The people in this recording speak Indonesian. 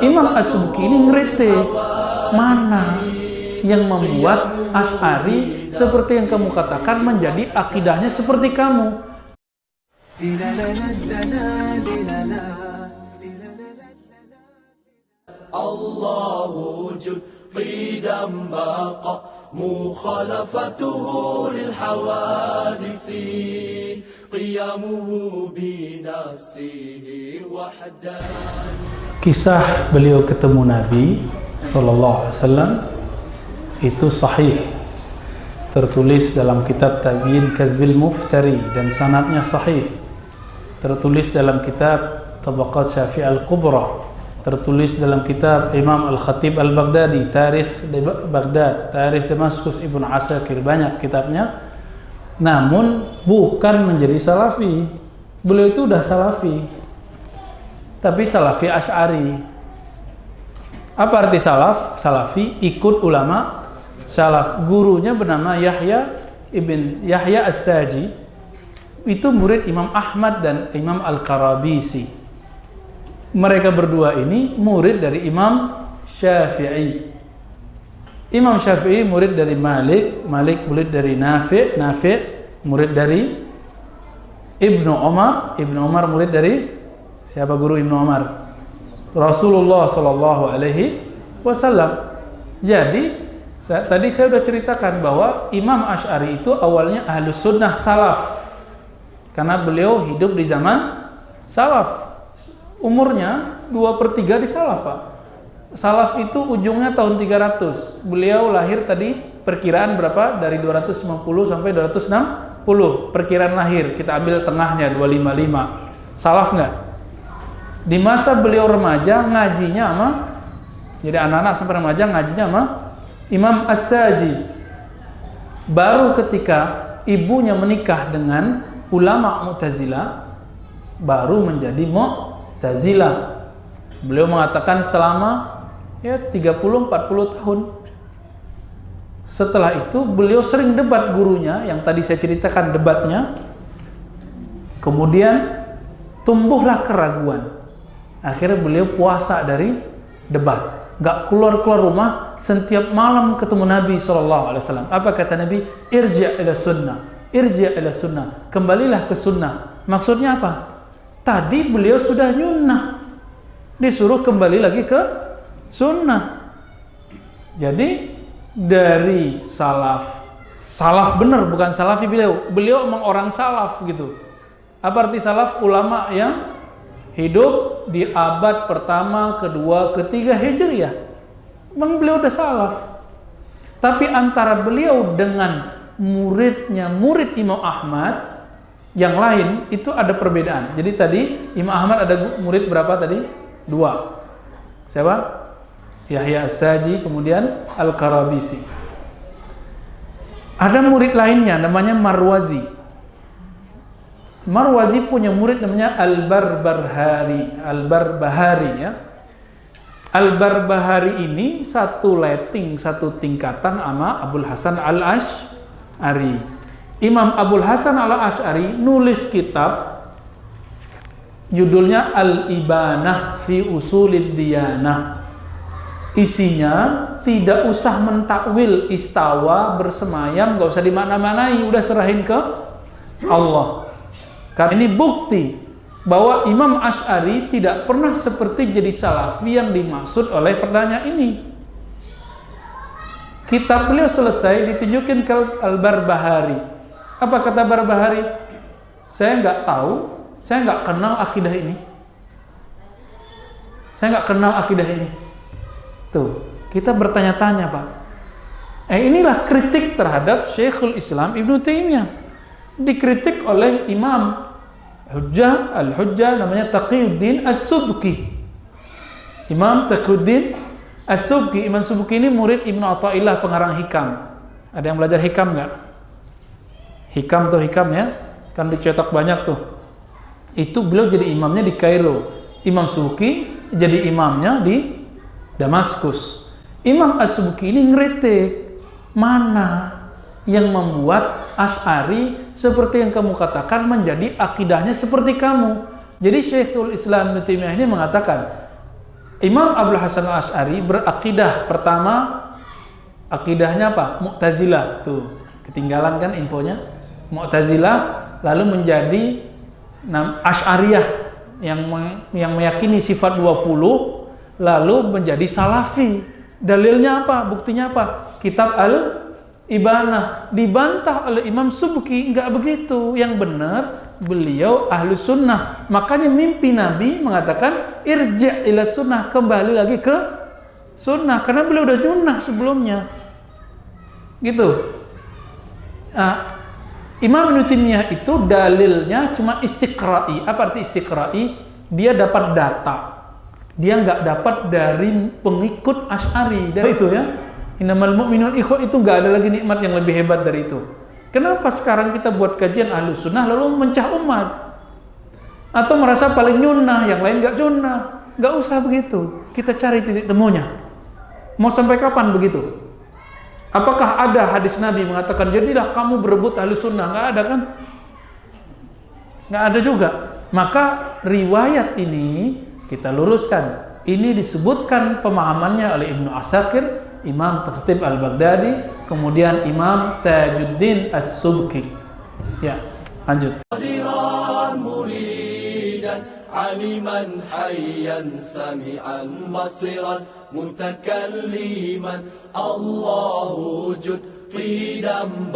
Imam As-Subki ini ngerti mana yang membuat Asy'ari seperti yang kamu katakan menjadi akidahnya seperti kamu. Allah wujud qidam baqa mukhalafatuhu lil hawadisi qiyamuhu bi nafsihi wahdan. Kisah beliau ketemu Nabi sallallahu alaihi wasallam itu sahih, tertulis dalam kitab Tabiin Kazbil Muftari dan sanadnya sahih, tertulis dalam kitab Tabaqat Syafi'i Al-Kubra, tertulis dalam kitab Imam Al-Khatib Al-Baghdadi, Tarikh Baghdad, Tarikh Damaskus, Ibnu Asakir, banyak kitabnya. Namun bukan menjadi salafi. Beliau itu udah salafi, tapi salafi Asy'ari. Apa arti salaf? Salafi ikut ulama salaf. Gurunya bernama Yahya ibn Yahya As-Saji, itu murid Imam Ahmad dan Imam Al-Karabisi. Mereka berdua ini murid dari Imam Syafi'i. Imam Syafi'i murid dari Malik, Malik murid dari Nafi', Nafi' murid dari Ibnu Umar, Ibnu Umar murid dari siapa guru Ibnu Umar? Rasulullah sallallahu alaihi wasallam. Jadi tadi saya sudah ceritakan bahwa Imam Asy'ari itu awalnya Ahlus Sunnah Salaf, karena beliau hidup di zaman Salaf. Umurnya 2/3 di Salaf, Pak. Salaf itu ujungnya tahun 300. Beliau lahir tadi perkiraan berapa? Dari 250 sampai 260. Perkiraan lahir, kita ambil tengahnya 255. Salaf nggak? Di masa beliau remaja ngajinya sama, jadi anak-anak sampai remaja ngajinya sama Imam As-Saji. Baru ketika ibunya menikah dengan ulama Mu'tazilah, baru menjadi Mu'tazilah. Beliau mengatakan selama 30-40 tahun. Setelah itu beliau sering debat gurunya, yang tadi saya ceritakan debatnya. Kemudian tumbuhlah keraguan. Akhirnya beliau puasa dari debat, gak keluar rumah. Setiap malam ketemu Nabi SAW. Apa kata Nabi? Irji' ila sunnah, irji' ila sunnah, kembalilah ke sunnah. Maksudnya apa? Tadi beliau sudah nyunnah, disuruh kembali lagi ke sunnah. Jadi dari salaf benar, bukan salafi. Beliau emang orang salaf gitu. Apa arti salaf? Ulama yang hidup di abad pertama, kedua, ketiga Hijriyah. Memang beliau udah salaf. Tapi antara beliau dengan muridnya, murid Imam Ahmad yang lain, itu ada perbedaan. Jadi tadi Imam Ahmad ada murid berapa tadi? 2. Siapa? Yahya As-Saji, kemudian Al-Karabisi. Ada murid lainnya namanya Marwazi. Marwazi punya murid namanya Al-Barbahari. Al-Barbahari ya. Al-Barbahari ini satu leting, satu tingkatan sama Abul Hasan Al-Asy'ari. Imam Abul Hasan Al-Asy'ari nulis kitab judulnya Al-Ibanah fi Usulid Diyanah. Isinya tidak usah mentakwil istawa, bersemayam, gak usah dimana-manai, udah serahin ke Allah. Karena ini bukti bahwa Imam Asy'ari tidak pernah seperti jadi salafi yang dimaksud oleh pertanyaan ini. Kitab beliau selesai ditunjukin ke Al-Barbahari. Apa kata Barbahari? Saya nggak tahu, saya nggak kenal akidah ini. Saya nggak kenal akidah ini. Tuh, kita bertanya-tanya, Pak. Inilah kritik terhadap Syekhul Islam Ibnu Taimiyah. Dikritik oleh Imam Al-Hujjah namanya Taqiyuddin As-Subki. Imam Taqiyuddin As-Subki. Imam Subki ini murid Ibnu Athaillah, pengarang Hikam. Ada yang belajar Hikam nggak? Hikam tuh Hikam ya, kan dicetak banyak tuh. Itu beliau jadi imamnya di Kairo. Imam Subki jadi imamnya di Damaskus. Imam As-Subki ini ngeritik mana yang membuat Asy'ari seperti yang kamu katakan menjadi akidahnya seperti kamu. Jadi Syekhul Islam Ibnu Taimiyah ini mengatakan Imam Abul Hasan Al-Asy'ari berakidah pertama, akidahnya apa? Mu'tazilah. Tuh, ketinggalan kan infonya? Mu'tazilah, lalu menjadi Asy'ariyah yang meyakini sifat 20, lalu menjadi Salafi. Dalilnya apa? Buktinya apa? Kitab Al-Ibanah dibantah oleh Imam Subki, enggak begitu. Yang benar beliau ahlu sunnah. Makanya mimpi Nabi mengatakan irji' ila sunnah, kembali lagi ke sunnah, karena beliau udah sunnah sebelumnya. Gitu. Nah, Imam Ibnu Taimiyah itu dalilnya cuma istiqra'i. Apa arti istiqra'i? Dia dapat data. Dia nggak dapat dari pengikut Asy'ari. Dari itu ya. Innamal mu'minun ikhwah, itu nggak ada lagi nikmat yang lebih hebat dari itu. Kenapa sekarang kita buat kajian Ahlus Sunnah lalu mencah umat? Atau merasa paling nyunnah, yang lain nggak sunnah? Nggak usah begitu. Kita cari titik temunya. Mau sampai kapan begitu? Apakah ada hadis Nabi mengatakan jadilah kamu berebut Ahlus Sunnah? Nggak ada kan? Nggak ada juga. Maka riwayat ini kita luruskan. Ini disebutkan pemahamannya oleh Ibnu Asakir, Imam Khatib Al-Baghdadi, kemudian Imam Tajuddin As-Subki. Ya, lanjut. aliman hayyan sami'an basiran mutakalliman Allahu wujud qidam